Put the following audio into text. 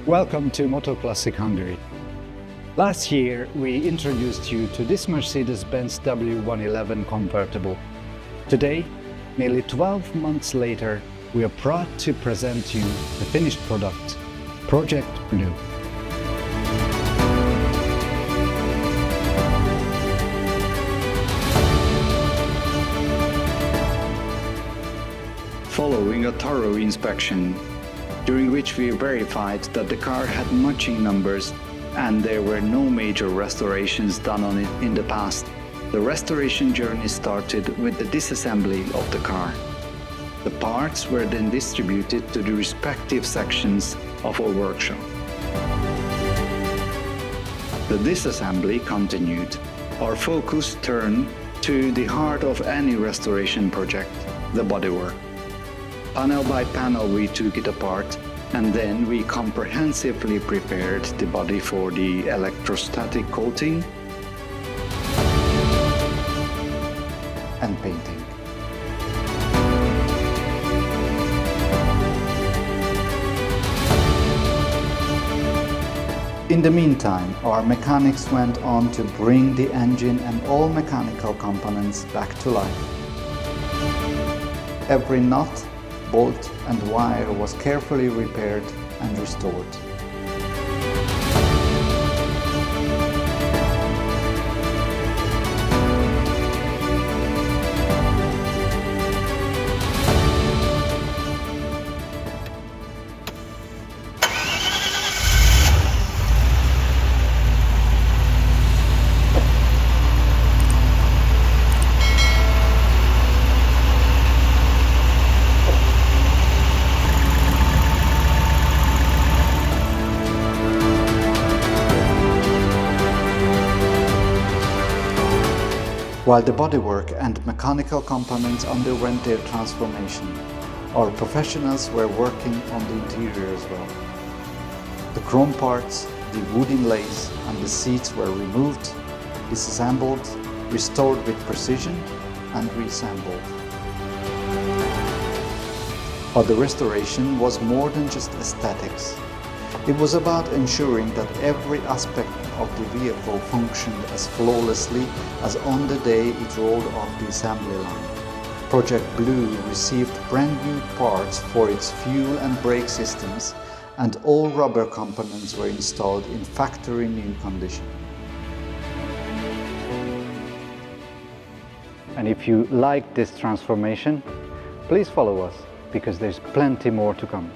Welcome to Motor Classic Hungary. Last year we introduced you to this Mercedes-Benz W111 convertible. Today, nearly 12 months later, we are proud to present you the finished product, Project Blue. Following a thorough inspection, during which we verified that the car had matching numbers and there were no major restorations done on it in the past, the restoration journey started with the disassembly of the car. The parts were then distributed to the respective sections of our workshop. The disassembly continued. Our focus turned to the heart of any restoration project, the bodywork. Panel by panel we took it apart, and then we comprehensively prepared the body for the electrostatic coating and painting. In the meantime, our mechanics went on to bring the engine and all mechanical components back to life. Every nut, bolt and wire was carefully repaired and restored. While the bodywork and mechanical components underwent their transformation, our professionals were working on the interior as well. The chrome parts, the wood inlays and the seats were removed, disassembled, restored with precision and reassembled. But the restoration was more than just aesthetics. It was about ensuring that every aspect of the vehicle functioned as flawlessly as on the day it rolled off the assembly line. Project Blue received brand new parts for its fuel and brake systems, and all rubber components were installed in factory new condition. And if you like this transformation, please follow us, because there's plenty more to come.